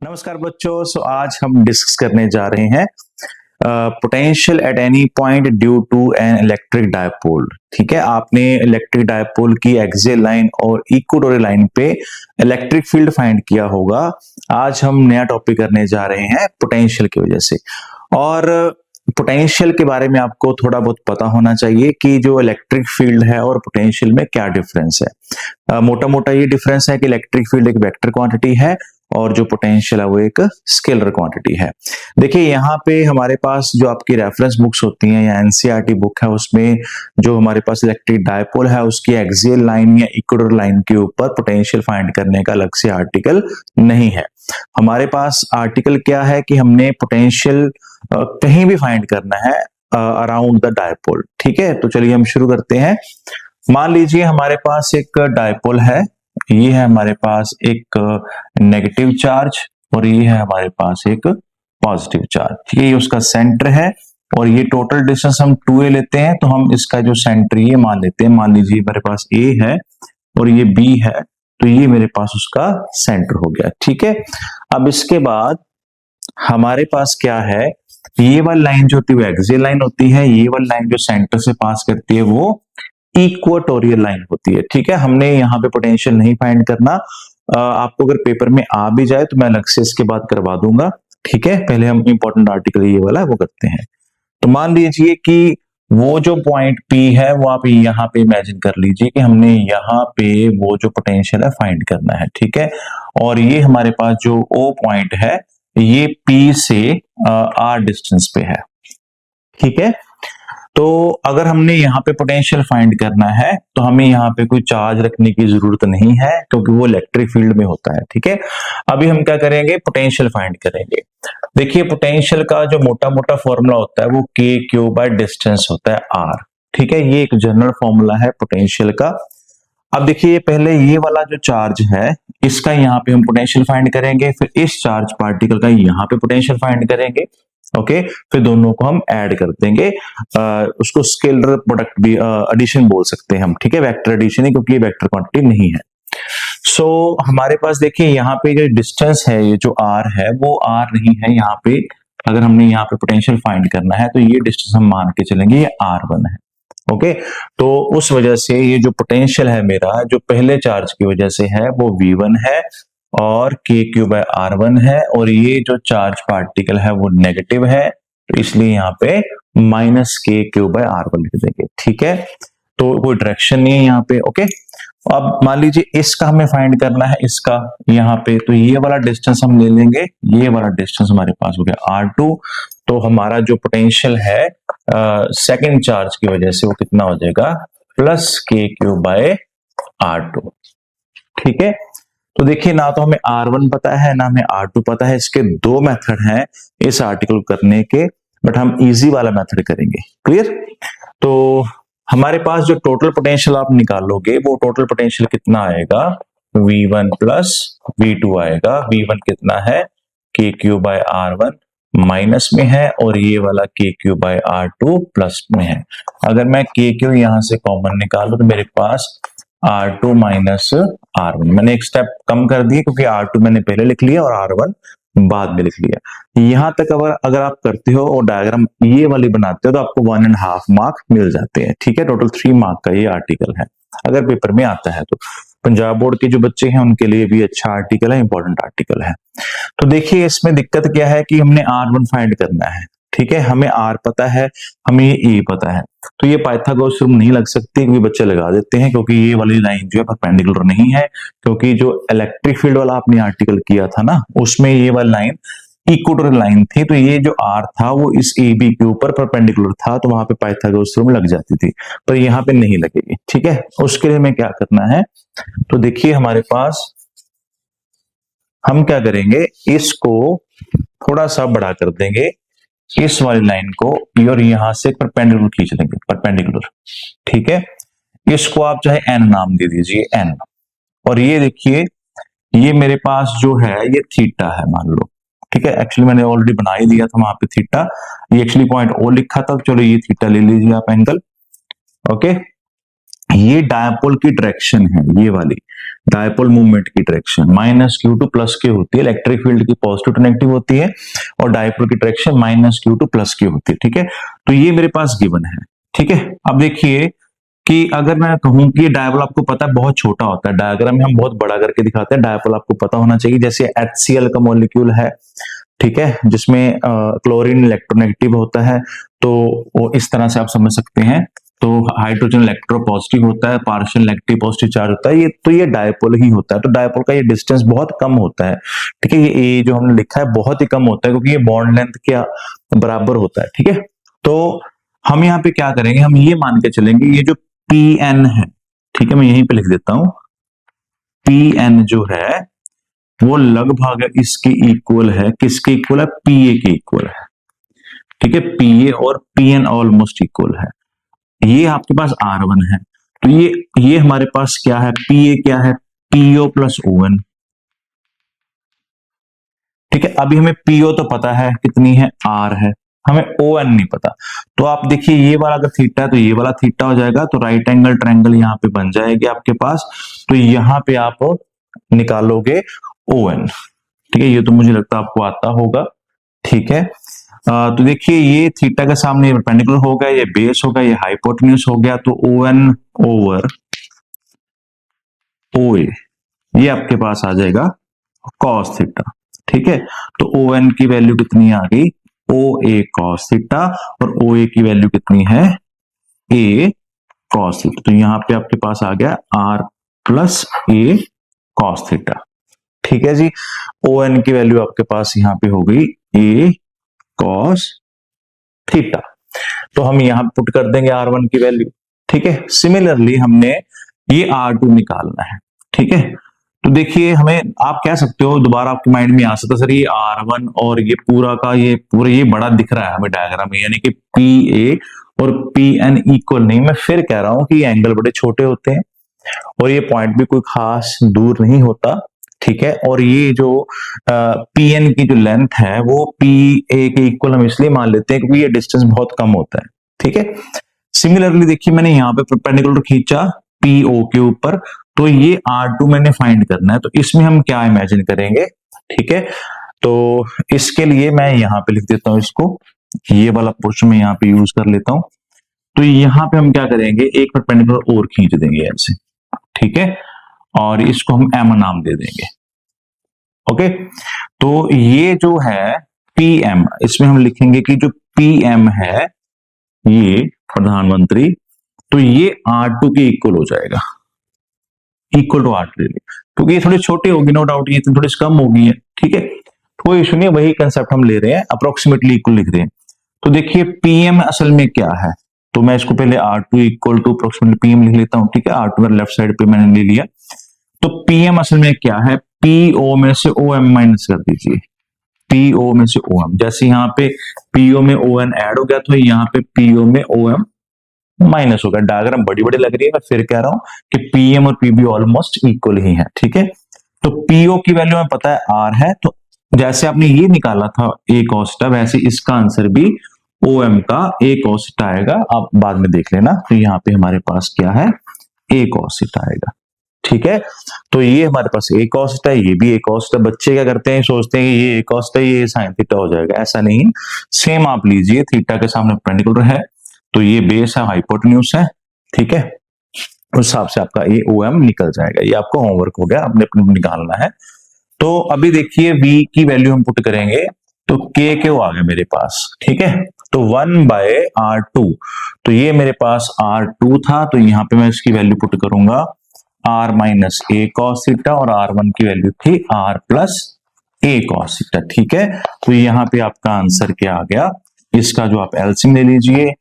नमस्कार बच्चों। आज हम डिस्कस करने जा रहे हैं potential at any point due to an electric dipole. ठीक है, आपने इलेक्ट्रिक डायपोल की एक्सियल लाइन और इक्वेटोरियल लाइन पे इलेक्ट्रिक फील्ड फाइंड किया होगा। आज हम नया टॉपिक करने जा रहे हैं पोटेंशियल की वजह से। और पोटेंशियल के बारे में आपको थोड़ा बहुत पता होना चाहिए कि जो इलेक्ट्रिक फील्ड है और पोटेंशियल में क्या डिफरेंस है। मोटा मोटा ये डिफरेंस है कि इलेक्ट्रिक फील्ड एक वेक्टर क्वांटिटी है और जो पोटेंशियल है वो एक स्केलर क्वांटिटी है। देखिए यहाँ पे हमारे पास जो आपकी रेफरेंस बुक्स होती हैं या एनसीईआरटी बुक है, उसमें जो हमारे पास इलेक्ट्रिक डायपोल है उसकी एक्सियल लाइन या इक्वेटोरियल लाइन के ऊपर पोटेंशियल फाइंड करने का अलग से आर्टिकल नहीं है। हमारे पास आर्टिकल क्या है कि हमने पोटेंशियल कहीं भी फाइंड करना है अराउंड द डायपोल। ठीक है, तो चलिए हम शुरू करते हैं। मान लीजिए हमारे पास एक डायपोल है, ये है हमारे पास एक नेगेटिव चार्ज और ये है हमारे पास एक पॉजिटिव चार्ज। ठीक है, ये उसका सेंटर है और ये टोटल डिस्टेंस हम 2a लेते हैं, तो हम इसका जो सेंटर ये मान लेते हैं। मान लीजिए मेरे पास a है और ये b है, तो ये मेरे पास उसका सेंटर हो गया। ठीक है, अब इसके बाद हमारे पास क्या है, ये वाली लाइन जो होती है वो एक्सियल लाइन होती है, ये वाली लाइन जो सेंटर से पास करती है वो इक्वेटोरियल लाइन होती है। ठीक है, हमने यहाँ पे पोटेंशियल नहीं फाइंड करना। आपको अगर पेपर में आ भी जाए तो मैं अलग से इसके बाद करवा दूंगा। ठीक है, पहले हम इंपॉर्टेंट आर्टिकल ये वाला वो करते हैं। तो मान लीजिए कि वो जो पॉइंट P है वो आप यहाँ पे इमेजिन कर लीजिए कि हमने यहाँ पे वो जो पोटेंशियल है फाइंड करना है। ठीक है, और ये हमारे पास जो O पॉइंट है ये P से R डिस्टेंस पे है। ठीक है, तो अगर हमने यहाँ पे पोटेंशियल फाइंड करना है तो हमें यहाँ पे कोई चार्ज रखने की जरूरत नहीं है क्योंकि वो इलेक्ट्रिक फील्ड में होता है। ठीक है, अभी हम क्या करेंगे, पोटेंशियल फाइंड करेंगे। देखिए पोटेंशियल का जो मोटा मोटा फॉर्मूला होता है वो के क्यू बाय डिस्टेंस होता है आर। ठीक है, ये एक जनरल फॉर्मूला है पोटेंशियल का। अब देखिए पहले ये वाला जो चार्ज है इसका यहाँ पे हम पोटेंशियल फाइंड करेंगे, फिर इस चार्ज पार्टिकल का यहाँ पे पोटेंशियल फाइंड करेंगे। ओके, फिर दोनों को हम ऐड कर देंगे। उसको स्केलर प्रोडक्ट भी एडिशन बोल सकते हैं हम। ठीक है, वेक्टर एडिशन है क्योंकि ये वेक्टर क्वांटिटी नहीं है। सो हमारे पास देखिए यहाँ पे जो डिस्टेंस है, ये जो आर है वो आर नहीं है। यहाँ पे अगर हमने यहाँ पे पोटेंशियल फाइंड करना है तो ये डिस्टेंस हम मान के चलेंगे ये R1 है। ओके, तो उस वजह से ये जो पोटेंशियल है मेरा जो पहले चार्ज की वजह से है वो V1 है और के क्यू बाय R1 है, और ये जो चार्ज पार्टिकल है वो नेगेटिव है, तो इसलिए यहाँ पे माइनस के क्यू बाय R1 लिख देंगे। ठीक है, तो कोई डायरेक्शन नहीं है यहाँ पे। ओके, अब मान लीजिए इसका हमें फाइंड करना है, इसका यहाँ पे, तो ये वाला डिस्टेंस हम ले लेंगे। ये वाला डिस्टेंस हमारे पास हो गया R2। तो हमारा जो पोटेंशियल है सेकेंड चार्ज की वजह से वो कितना हो जाएगा, प्लस के क्यू बाय R2। ठीक है, तो देखिए ना तो हमें R1 पता है ना हमें R2 पता है। इसके दो मेथड हैं इस आर्टिकल करने के, बट हम इजी वाला मेथड करेंगे। क्लियर? तो हमारे पास जो टोटल पोटेंशियल आप निकालोगे वो टोटल पोटेंशियल कितना आएगा, V1 प्लस V2 आएगा। V1 कितना है, के क्यू बाय R1 माइनस में है, और ये वाला के क्यू बाय R2 प्लस में है। अगर मैं के क्यू यहां से कॉमन निकालू तो मेरे पास R2 माइनस R1, मैंने एक स्टेप कम कर दिया क्योंकि R2 मैंने पहले लिख लिया और R1 बाद में लिख लिया। यहां तक अगर आप करते हो और डायग्राम ये वाली बनाते हो तो आपको 1.5 मार्क मिल जाते हैं। ठीक है, टोटल 3 मार्क का ये आर्टिकल है अगर पेपर में आता है तो। पंजाब बोर्ड के जो बच्चे हैं उनके लिए भी अच्छा आर्टिकल है, इंपॉर्टेंट आर्टिकल है। तो देखिए इसमें दिक्कत क्या है कि हमने R1 फाइंड करना है। ठीक है, हमें R पता है, हमें E पता है, तो ये पाइथागोरस थ्योरम नहीं लग सकती क्योंकि बच्चे लगा देते हैं, क्योंकि ये वाली लाइन जो है परपेंडिकुलर नहीं है। क्योंकि जो इलेक्ट्रिक फील्ड वाला आपने आर्टिकल किया था ना, उसमें ये वाली लाइन इक्वेटोरियल लाइन थी, तो ये जो R था वो इस AB के ऊपर परपेंडिकुलर था, तो वहां पे पाइथागोरस थ्योरम लग जाती थी, पर यहाँ पे नहीं लगेगी। ठीक है, उसके लिए हमें क्या करना है, तो देखिए हमारे पास हम क्या करेंगे, इसको थोड़ा सा बड़ा कर देंगे, इस वाली लाइन को, और यहां से परपेंडिकुलर खींच लेंगे, परपेंडिकुलर। ठीक है, इसको आप चाहे n नाम दे दीजिए, n। और ये देखिए ये मेरे पास जो है ये थीटा है मान लो। ठीक है, एक्चुअली मैंने ऑलरेडी बना ही दिया था वहां पे थीटा, ये एक्चुअली पॉइंट O लिखा था, चलो ये थीटा ले लीजिए आप एंगल। ओके, ये डायपोल की डायरेक्शन है, ये वाली डायपोल मूवमेंट की direction minus Q two plus Q होती है, इलेक्ट्रिक फील्ड की पॉजिटिव टू नेगेटिव होती है, और डायपोल की direction minus Q two plus Q होती है। ठीक है, तो ये मेरे पास गिवन है। ठीक है, अब देखिए कि अगर मैं कहूं कि डायपोल आपको पता है बहुत छोटा होता है, डायग्राम में हम बहुत बड़ा करके दिखाते हैं, डायपोल आपको पता होना चाहिए। जैसे HCl का मॉलिक्यूल है, ठीक है, जिसमें क्लोरीन इलेक्ट्रोनेगेटिव होता है, तो वो इस तरह से आप समझ सकते हैं। तो हाइड्रोजन इलेक्ट्रोपॉजिटिव होता है, पार्शियल नेगेटिव पॉजिटिव चार्ज होता है, ये तो ये डायपोल ही होता है। तो डायपोल का ये डिस्टेंस बहुत कम होता है। ठीक है, ये ए जो हमने लिखा है बहुत ही कम होता है, क्योंकि ये बॉन्ड लेंथ के बराबर होता है। ठीक है, तो हम यहाँ पे क्या करेंगे, हम ये मान के चलेंगे ये जो Pn है, ठीक है, मैं यहीं पे लिख देता हूं, Pn जो है वो लगभग इसके इक्वल है, किसके इक्वल है, Pa के इक्वल है। ठीक है, Pa और Pn ऑलमोस्ट इक्वल है। ये आपके पास R1 है, तो ये हमारे पास क्या है, Pa क्या है, PO प्लस ON। ठीक है, अभी हमें PO तो पता है कितनी है, R है, हमें ON नहीं पता। तो आप देखिए ये वाला अगर थीटा है तो ये वाला थीटा हो जाएगा, तो राइट एंगल ट्रायंगल यहाँ पे बन जाएगी आपके पास। तो यहाँ पे आप निकालोगे ON। ठीक है, ये तो मुझे लगता है आपको आता होगा। ठीक है, तो देखिए ये थीटा के सामने परपेंडिकुलर हो गया, ये बेस हो गया, ये हाइपोटेन्यूज हो गया, तो ON ओवर OA ये आपके पास आ जाएगा cos थीटा। ठीक है, तो ON की वैल्यू कितनी आ गई, OA cos थीटा, और OA की वैल्यू कितनी है, A cos थीटा। तो यहाँ पे आपके पास आ गया R plus A cos theta. ठीक है जी, ON की वैल्यू आपके पास यहाँ पे हो गई A cos थीटा। तो हम यहां पुट कर देंगे R1 की वैल्यू। ठीक है, सिमिलरली हमने ये R2 निकालना है। ठीक है, तो देखिए हमें आप कह सकते हो, दोबारा आपके माइंड में आ सकता है सर ये R1 और ये पूरा का ये पूरा ये बड़ा दिख रहा है हमें डायग्राम में, यानी कि PA और PN इक्वल नहीं। मैं फिर कह रहा हूं कि ये एंगल बड़े छोटे होते हैं और ये पॉइंट भी कोई खास दूर नहीं होता। ठीक है, और ये जो PN की जो लेंथ है वो PA के इक्वल हम इसलिए मान लेते हैं क्योंकि ये डिस्टेंस बहुत कम होता है। ठीक है, सिमिलरली देखिए मैंने यहाँ पे परपेंडिकुलर खींचा PO के ऊपर, तो ये R2 मैंने फाइंड करना है, तो इसमें हम क्या इमेजिन करेंगे। ठीक है, तो इसके लिए मैं यहाँ पे लिख देता हूं इसको, ये वाला पोर्शन में यहाँ पे यूज कर लेता हूं। तो यहाँ पे हम क्या करेंगे, एक परपेंडिकुलर और खींच देंगे ऐसे। ठीक है, और इसको हम M नाम दे देंगे। ओके, तो ये जो है PM, इसमें हम लिखेंगे कि जो PM है ये प्रधानमंत्री, तो ये R2 के इक्वल हो जाएगा, इक्वल टू R2, क्योंकि ये थोड़ी छोटी होगी, नो डाउट ये थोड़ी कम होगी है। ठीक है, कोई इशू नहीं, वही कंसेप्ट हम ले रहे हैं, अप्रोक्सीमेटली इक्वल लिख रहे हैं। तो देखिए PM असल में क्या है, तो मैं इसको पहले R2 equal to approximately PM लिख लेता हूं। ठीक है, R2 मेरे लेफ्ट साइड पे मैंने ले लिया। तो PM असल में क्या है, PO में से OM माइनस कर दीजिए, PO में से OM। जैसे यहाँ पे PO में ON ऐड हो गया, तो यहाँ पे PO में OM माइनस हो गया। डायग्राम बड़ी बड़ी लग रही है, मैं फिर कह रहा हूं कि PM और PB ऑलमोस्ट इक्वल ही है। ठीक है, तो PO की वैल्यू हमें पता है R है, तो जैसे आपने ये निकाला था A cos थीटा, वैसे इसका आंसर भी OM का A cos थीटा आएगा, आप बाद में देख लेना। तो यहाँ पे हमारे पास क्या है, A cos थीटा आएगा। ठीक है, तो ये हमारे पास A cos थीटा, ये भी A cos थीटा। बच्चे क्या करते हैं, सोचते हैं कि ये A cos थीटा ये sin थीटा हो जाएगा, ऐसा नहीं। सेम आप लीजिए, थीटा के सामने परपेंडिकुलर है, तो ये बेस है, हाइपोटेन्यूज है। ठीक है, उस हिसाब से आपका ये OM निकल जाएगा। ये आपको होमवर्क हो गया, आपने अपने निकालना है। तो अभी देखिए V की वैल्यू हम पुट करेंगे, तो K क्यों आ गया मेरे पास। ठीक है, तो 1/R2, तो ये मेरे पास R2 था, तो यहाँ पे मैं इसकी वैल्यू पुट करूंगा R minus A cos theta, और R1 की वैल्यू थी R plus A cos theta. ठीक है, तो यहाँ पे आपका आंसर क्या आ गया, इसका जो आप एलसीएम ले लीजिए,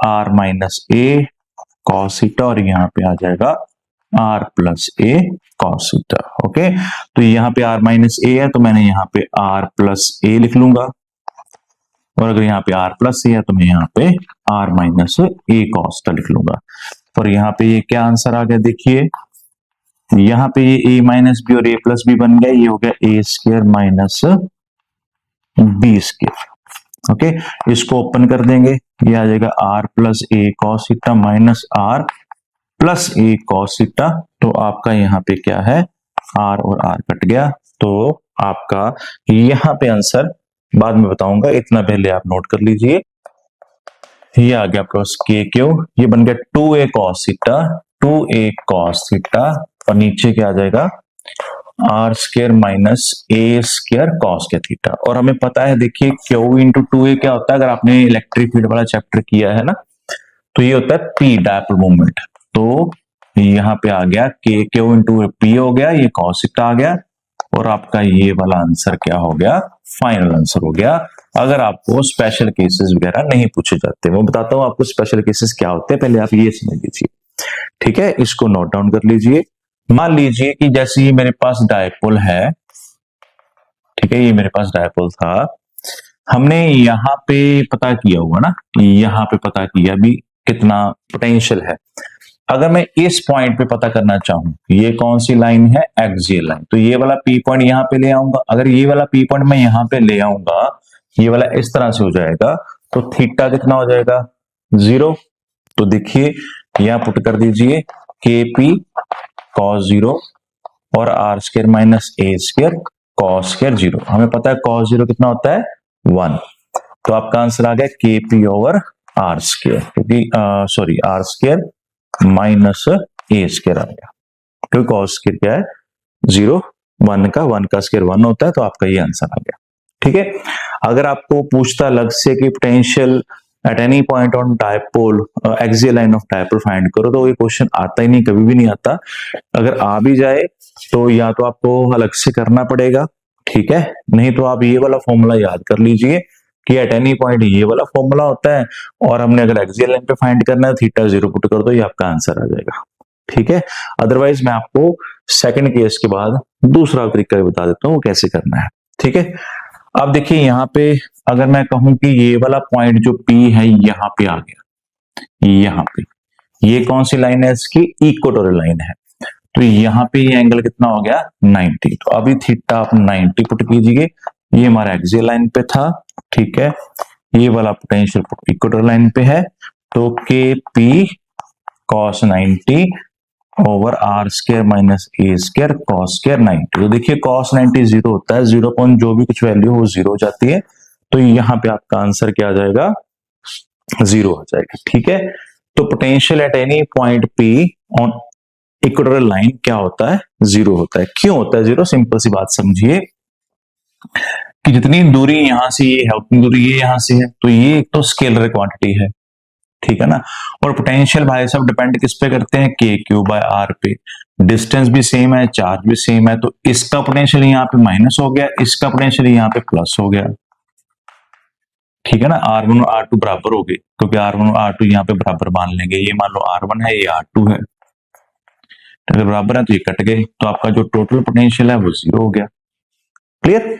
R minus A cos theta, और यहाँ पे आ जाएगा R plus A cos theta. Okay, तो यहाँ पे R माइनस A है, तो मैंने यहाँ पे R प्लस A लिख लूंगा, और अगर यहाँ पे R प्लस A है तो मैं यहाँ पे R minus A cos theta लिख लूंगा। और यहाँ पे ये क्या आंसर आ गया, देखिए यहाँ पे ये A माइनस बी और A प्लस बी बन गया, ये हो गया A square minus B square. Okay, इसको ओपन कर देंगे, ये आ जाएगा R plus A cos theta minus R plus A cos theta. तो आपका यहाँ पे क्या है, आर और आर कट गया, तो आपका यहां पे आंसर बाद में बताऊंगा, इतना पहले आप नोट कर लीजिए। ये आ गया आपके पास के क्यू, ये बन गया 2a cos theta, 2a cos theta, और नीचे क्या आ जाएगा r square minus a square cos के थीटा। और हमें पता है, देखिए क्यू इंटू टू ए क्या होता है, अगर आपने इलेक्ट्रिक फील्ड वाला चैप्टर किया है ना, तो ये होता है पी डायपोल मोमेंट। तो यहाँ पे आ गया के क्यू इंटू पी हो गया, ये कॉस थीटा आ गया, और आपका ये वाला आंसर क्या हो गया, फाइनल आंसर हो गया। अगर आपको स्पेशल केसेस वगैरह नहीं पूछे जाते, मैं बताता हूं आपको स्पेशल केसेस क्या होते हैं, पहले आप ये समझ लीजिए। ठीक है, इसको नोट डाउन कर लीजिए। मान लीजिए कि जैसे ये मेरे पास डायपोल है, ठीक है, ये मेरे पास डायपोल था, हमने यहाँ पे पता किया हुआ ना, यहाँ पे पता किया भी कितना पोटेंशियल है। अगर मैं इस पॉइंट पे पता करना चाहूं, ये कौन सी लाइन है, एक्सियल लाइन, तो ये वाला पी पॉइंट यहां पे ले आऊंगा। अगर ये वाला पी पॉइंट मैं यहां पे ले आऊंगा, ये वाला इस तरह से हो जाएगा, तो थीटा कितना हो जाएगा, 0। तो देखिए यहां पुट कर दीजिए के पी कॉस 0 और r square minus a square cos square 0। हमें पता है कॉस 0 कितना होता है, 1। तो आपका आंसर आ गया k p over r square, क्योंकि sorry r square minus a square आ गया, क्योंकि कॉस स्क्र क्या है 0, 1 का स्क्र 1 होता है, तो आपका ये आंसर आ गया। ठीक है, अगर आपको पूछता अलग से कि potential at any point on dipole axial line of dipole find करो, तो ये क्वेश्चन आता ही नहीं, कभी भी नहीं आता। अगर आ भी जाए तो या तो आपको अलग से करना पड़ेगा, ठीक है, नहीं तो आप ये वाला फॉर्मूला याद कर लीजिए कि एट एनी पॉइंट ये वाला फॉर्मूला होता है, और हमने अगर एक्सियल लाइन पे फाइंड करना है, थीटा 0 पुट कर दो, ये आपका आंसर आ जाएगा। ठीक है, अदरवाइज मैं आपको सेकंड केस के बाद दूसरा तरीका भी बता देता हूँ वो कैसे करना है। ठीक है, अब देखिए यहाँ पे अगर मैं कहूं कि ये वाला पॉइंट जो P है यहाँ पे आ गया, यहाँ पे ये कौन सी लाइन है, इसकी इक्वेटोरियल लाइन है, तो यहाँ पे ये एंगल कितना हो गया 90। तो अभी थीटा आप 90 पुट कीजिए, ये हमारा एक्सियल लाइन पे था, ठीक है, ये वाला पोटेंशियल इक्वेटोरियल लाइन पे है, तो k p cos 90 over r square minus a square cos square 90। तो देखिए कॉस 90 0 होता है, 0 पॉइंट जो भी कुछ वैल्यू हो 0 हो जाती है, तो यहाँ पे आपका आंसर क्या आ जाएगा, 0 आ जाएगा। ठीक है, तो potential at any point P on equatorial line क्या होता है, 0 होता है। क्यों होता है 0, सिंपल सी बात समझिए कि जितनी दूरी यहां से ये है उतनी दूरी ये यहां से है, तो ये एक तो स्केलर क्वांटिटी है, ठीक है ना, और पोटेंशियल भाई साहब डिपेंड किस पे करते हैं, के क्यू बाय आर पे, डिस्टेंस भी सेम है, चार्ज भी सेम है, तो इसका पोटेंशियल यहाँ पे माइनस हो गया, इसका पोटेंशियल यहाँ पे प्लस हो गया, ठीक है ना, R1 और R2 बराबर हो गए, क्योंकि R1 और R2 यहाँ पे बराबर मान लेंगे, ये मान लो R1 है, ये R2 है, तो अगर बराबर है तो ये कट गए, तो आपका जो टोटल पोटेंशियल है वो 0 हो गया। क्लियर।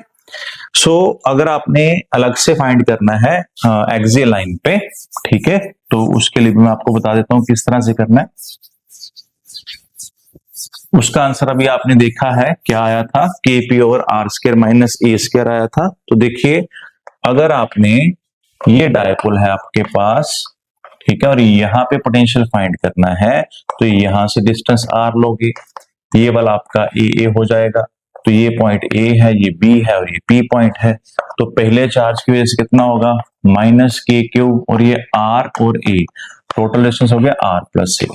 सो अगर आपने अलग से फाइंड करना है एक्सियल लाइन पे, ठीक है, तो उसके लिए मैं आपको बता देता हूं किस तरह से करना है। उसका आंसर अभी आपने देखा है क्या आया था, k p over r square minus a square आया था। तो देखिए अगर आपने ये डायपोल है आपके पास, ठीक है, और यहाँ पे पोटेंशियल फाइंड करना है, तो यहां से डिस्टेंस आर लोगे, ये वाला आपका ए हो जाएगा, तो ये पॉइंट ए है, ये बी है, और ये पी पॉइंट है, तो पहले चार्ज की वजह से कितना होगा माइनस के क्यूब, और ये आर और ए, टोटल डिस्टेंस हो गया आर प्लस ए।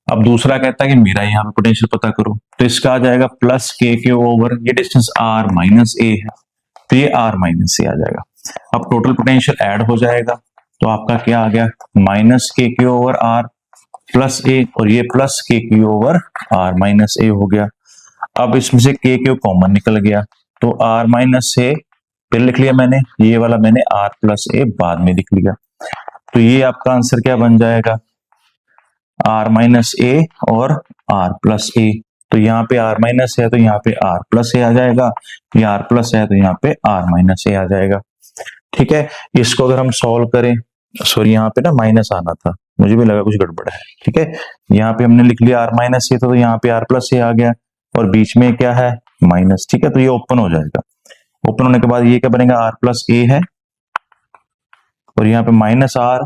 अब दूसरा कहता है कि मेरा यहाँ पे पोटेंशियल पता करो, तो इसका आ जाएगा प्लस के क्यूब ओवर ये डिस्टेंस आर माइनस ए है, तो ये आर माइनस ए आ जाएगा। अब टोटल पोटेंशियल ऐड हो जाएगा, तो आपका क्या आ गया माइनस के क्यू ओवर आर प्लस ए, और ये प्लस के क्यू ओवर आर माइनस ए हो गया। अब इसमें से के क्यू कॉमन निकल गया, तो आर माइनस ए पहले लिख लिया मैंने, ये वाला मैंने आर प्लस ए बाद में लिख लिया, तो ये आपका आंसर क्या बन जाएगा आर माइनस ए और आर प्लस ए। तो यहाँ पे आर माइनस है तो यहाँ पे आर प्लस ए आ जाएगा, ये आर प्लस है तो यहाँ पे आर माइनस ए आ जाएगा। ठीक है, इसको अगर हम सॉल्व करें, सॉरी यहाँ पे ना माइनस आना था, मुझे भी लगा कुछ गड़बड़ है। ठीक है, यहाँ पे हमने लिख लिया आर माइनस ए, तो यहाँ पे आर प्लस ए आ गया, और बीच में क्या है माइनस, ठीक है, तो ये ओपन हो जाएगा। ओपन होने के बाद ये क्या बनेगा आर प्लस ए है, और यहाँ पे माइनस आर,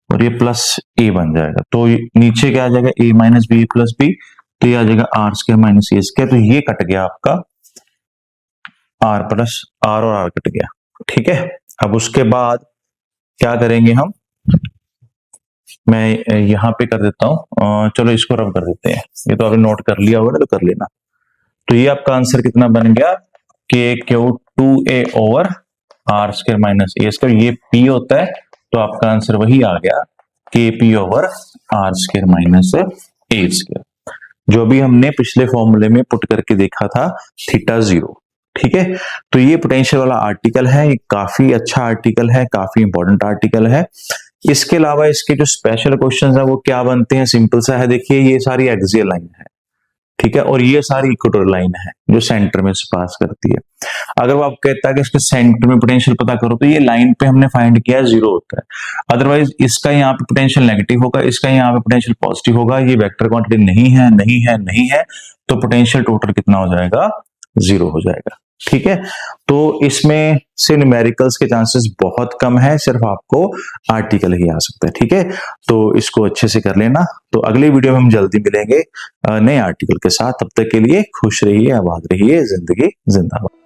और ये प्लस ए बन जाएगा, तो नीचे क्या आ जाएगा a minus b plus b, तो ये आ जाएगा r square minus a square, तो ये कट गया आपका आर प्लस आर और आर कट गया। ठीक है, अब उसके बाद क्या करेंगे हम, मैं यहां पे कर देता हूं, चलो इसको रब कर देते हैं, ये तो आपने नोट कर लिया होगा ना, तो कर लेना। तो ये आपका आंसर कितना बन गया, k q 2a over r square minus a square, ये p होता है, तो आपका आंसर वही आ गया k p over r square minus a square, जो भी हमने पिछले फॉर्मूले में पुट करके देखा था थीटा 0। ठीक है, तो ये पोटेंशियल वाला आर्टिकल है, ये काफी अच्छा आर्टिकल है, काफी इंपॉर्टेंट आर्टिकल है। इसके अलावा इसके जो स्पेशल क्वेश्चंस है वो क्या बनते हैं, सिंपल सा है, देखिए ये सारी एक्सियल लाइन है, ठीक है, और ये सारी इक्वेटोरियल लाइन है जो सेंटर में से पास करती है। अगर वो आप कहता है कि इसके सेंटर में पोटेंशियल पता करो, तो ये लाइन पे हमने फाइंड किया 0 होता है, अदरवाइज इसका यहाँ पे पोटेंशियल नेगेटिव होगा, इसका यहाँ पे पोटेंशियल पॉजिटिव होगा, ये वेक्टर क्वांटिटी नहीं है नहीं है नहीं है, तो पोटेंशियल टोटल कितना हो जाएगा, 0 हो जाएगा। ठीक है, तो इसमें से न्यूमेरिकल्स के चांसेस बहुत कम है, सिर्फ आपको आर्टिकल ही आ सकता है। ठीक है, तो इसको अच्छे से कर लेना। तो अगली वीडियो में हम जल्दी मिलेंगे नए आर्टिकल के साथ, तब तक के लिए खुश रहिए, आबाद रहिए, जिंदगी जिंदाबाद।